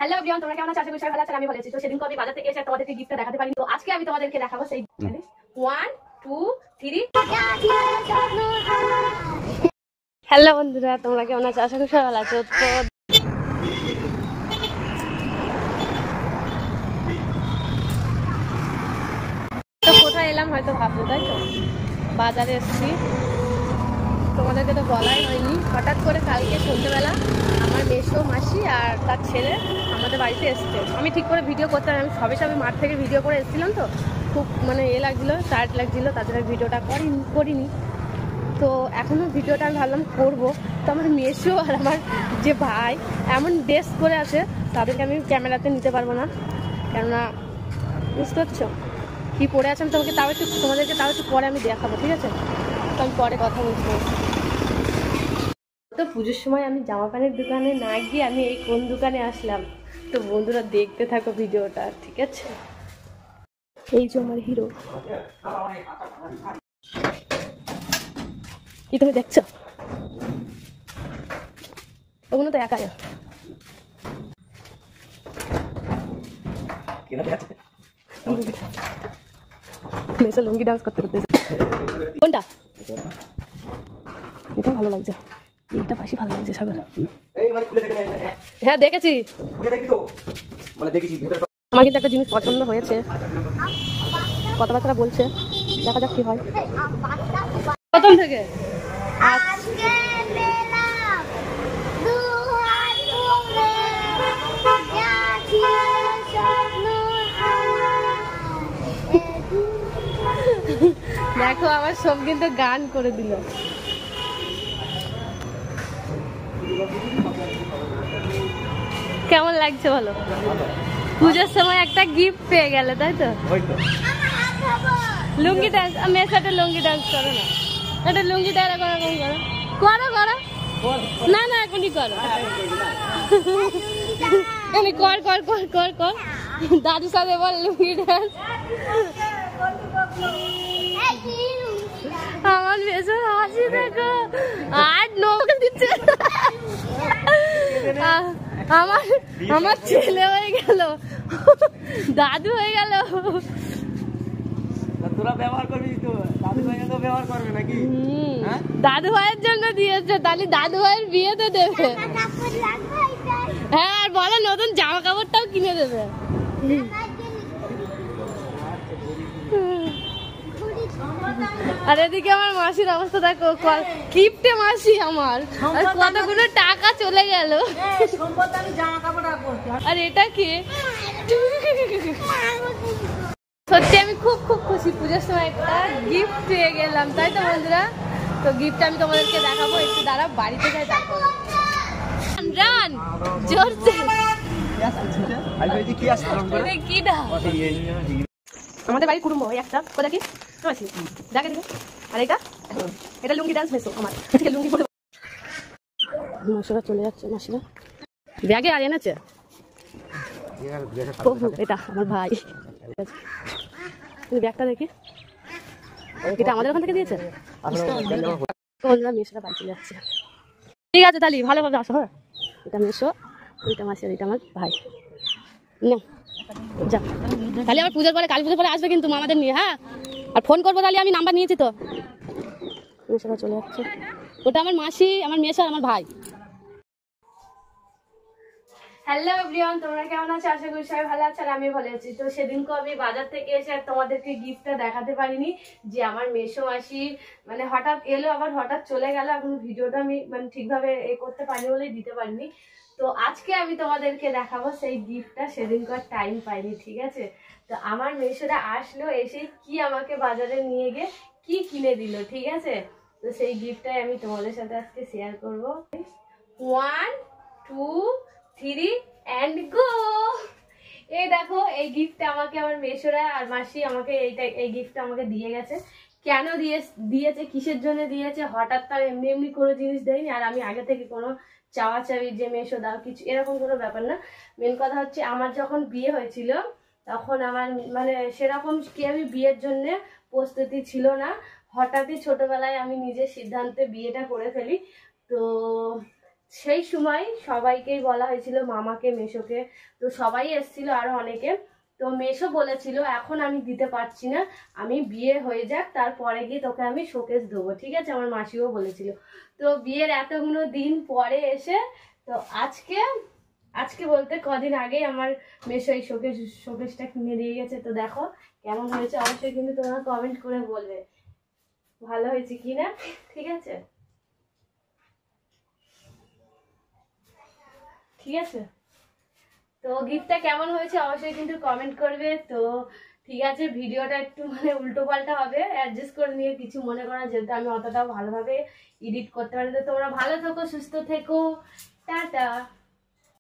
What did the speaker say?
Hello everyone, তোমরা কেমন আছো? আশা করি সবাই ভালো আছেন। আমি ভালো আছি। তো সেদিনকে আমি বাজার থেকে এসে তোমাদেরকে গিফটটা দেখাতে পারিনি, তো আজকে আমি তোমাদেরকে দেখাবো সেই 1 2 3। হ্যালো বন্ধুরা, তোমরা কেমন আছো? আশা করি সবাই ভালো আছো। তো কোথায় এলাম হয়তো ভাবছো, তাই তো? বাজারে এসেছি, তোমাদেরকে তো বলাই হয়নি। হঠাৎ করে কালকে সন্ধ্যেবেলা আমার মেসো মাসি আর তার ছেলে আমাদের বাড়িতে এসছে। আমি ঠিক করে ভিডিও করতাম, আমি সবে মাঠ থেকে ভিডিও করে এসেছিলাম, তো খুব লাগছিলো, টায়ার্ড লাগছিলো, তাদের ভিডিওটা করিনি। তো এখনও ভিডিওটা আমি ভাবলাম করবো। তো আমার মেসো আর আমার যে ভাই এমন ড্রেস করে আছে, তাদেরকে আমি ক্যামেরাতে নিতে পারবো না, কেননা বুঝতে পারছো কী পরে আছে। আমি তোমাদেরকে তাও একটু পরে আমি দেখাবো, ঠিক আছে? তো আমি পরে কথা বলছি। তো পুজোর সময় আমি জামা প্যান্টের দোকানে না গিয়ে আমি এই কোন দোকানে আসলাম, তো বন্ধুরা দেখতে থাকো ভিডিওটা, ঠিক আছে? এই যে আমার হিরো, কি তুমি দেখছো? ওগুলো তো একাই মেসে লুঙ্গি ডান্স করতে করতে। কোনটা? এটা ভালো লাগছে, এইটা পাশে ভালো লাগছে। সাগর, হ্যাঁ দেখেছি, আমার কিন্তু একটা জিনিস পছন্দ হয়েছে, কথাবার্তা বলছে, দেখা যাক কি হয়। প্রথম থেকে দেখো আমার সব কিন্তু গান করে দিল। কেমন লাগছে বলো? পুজোর সময় একটা গিফট পেয়ে গেলে, তাই তো? লুঙ্গি ডান্স, মেয়ের সাথে লুঙ্গি ডান্স করো না, একটা লুঙ্গি ডান্স করো করো করো না না এখনই করো, কর কর কর কর কর দাদুর সাথে বল লুঙ্গি ডান্স। আমার বেশি হাসি দেখো, আর নৌকা দিচ্ছে। আমার ছেলে হয়ে গেল, দাদু হয়ে গেল। তোরা ব্যবহার করবি তো, দাদু ভাই তো ব্যবহার করবে নাকি? দাদু ভাইয়ের জন্য দিয়েছে, তাহলে দাদু ভাইয়ের বিয়েতে দেবে। হ্যাঁ, আর বলো নতুন জামা কাপড়টাও কিনে দেবে। আর এদিকে আমার মাসির অবস্থা দেখো, কিপটে মাসি আমার, আর কতগুলো টাকা চলে গেল। আর এটা কি? সত্যি আমি খুব খুব খুশি, পুজোর সময় একটা গিফট পেয়ে গেলাম, তাই তো বন্ধুরা? তো গিফটটা আমি তোমাদেরকে দেখাবো, একটু দাঁড়া, বাড়িতে যাই তারপর। রান জোরছে কি না, আমাদের বাড়ি কুটুম্ব ওই একটা, কোথা কি মাসি দেখে দিল। আর এটা লুঙ্গি ডান্স মেসো, আমার লুঙ্গি পরে মাসিরা চলে যাচ্ছে। মাসিরা ব্যাগে আর এনেছে, এটা আমার ভাই। ব্যাগটা দেখি, এটা আমাদের ওখান থেকে দিয়েছে। মেসোরা বাড়ি চলে যাচ্ছে, ঠিক আছে তাহলে ভালোভাবে আসো। হ্যাঁ, এটা মেসো, ওইটা মাসি, আর এটা আমার ভাই। না যা, তাহলে আমার পুজোর পরে, কালী পুজোর পরে আসবে কিন্তু মামাদের নিয়ে। হ্যাঁ, আর ফোন করবো, তাহলে আমি নাম্বার নিয়েছি তো। মেসোরা চলে যাচ্ছে, ওটা আমার মাসি, আমার মেসো, আমার ভাই। হ্যালো এভরিওয়ান, তোমরা কেমন আছো? আশা করি সবাই ভালো আছে, আর আমি ভালো আছি। তো সেদিনকে আমি বাজার থেকে এসে আর তোমাদেরকে গিফটটা দেখাতে পারিনি, যে আমার মেসো মাসি হঠাৎ এলো, আবার হঠাৎ চলে গেল। এখন ভিডিওটা আমি ঠিকভাবে করতে পারিনি বলেই দিতে পারিনি। তো আজকে আমি তোমাদেরকে দেখাবো সেই গিফটটা, সেদিনকার টাইম পাইনি, ঠিক আছে? তো আমার মেসোরা আসলো, এসে কি আমাকে বাজারে নিয়ে গিয়ে কি কিনে দিল, ঠিক আছে? তো সেই গিফটটাই আমি তোমাদের সাথে আজকে শেয়ার করবো। 1 2 3 and go। এই দেখো, এই গিফটটা আমাকে আমার মেসোরা আর মাসি আমাকে এই গিফটটা আমাকে দিয়ে গেছে। কেন দিয়েছে, কিসের জন্য দিয়েছে, হঠাৎ তার এমনি এমনি কোনো জিনিস দেয়নি। আর আমি আগে থেকে কোনো চাওয়াচাবি যে মেসো দাও কিছু, এরকম কোনো ব্যাপার না। মেন কথা হচ্ছে, আমার যখন বিয়ে হয়েছিল তখন আমার সেরকম কি আমি বিয়ের জন্য প্রস্তুতি ছিল না। হঠাৎই ছোটবেলায় আমি নিজের সিদ্ধান্তে বিয়েটা করে ফেলি। তো সেই সময় সবাইকেই বলা হয়েছিল, মামাকে, মেশোকে, তো সবাই এসেছিল আরো অনেকে। তো মেশো বলেছিল এখন আমি দিতে পারছি না, আমি বিয়ে হয়ে যাক তারপরে গিয়ে তোকে আমি শোকেস দেবো, ঠিক আছে? আমার মাসিও বলেছিল। তো বিয়ের এতগুলো দিন পরে এসে তো আজকে আজকে বলতে কদিন আগে আমার মেশো এই শোকেসটা কিনে দিয়ে গেছে। তো দেখো কেমন হয়েছে, অবশ্যই কিন্তু তোমরা কমেন্ট করে বলবে ভালো হয়েছে কিনা, ঠিক আছে? ঠিক আছে, তো গিফটটা কেমন হয়েছে অবশ্যই কিন্তু কমেন্ট করবে। তো ঠিক আছে, ভিডিওটা একটু মানে উল্টো পাল্টা হবে, অ্যাডজাস্ট করে নিয়ে কিছু মনে করা, যেহেতু আমি অতটাও ভালোভাবে এডিট করতে পারি। তো তোমরা ভালো থেকো, সুস্থ থেকো, টাটা।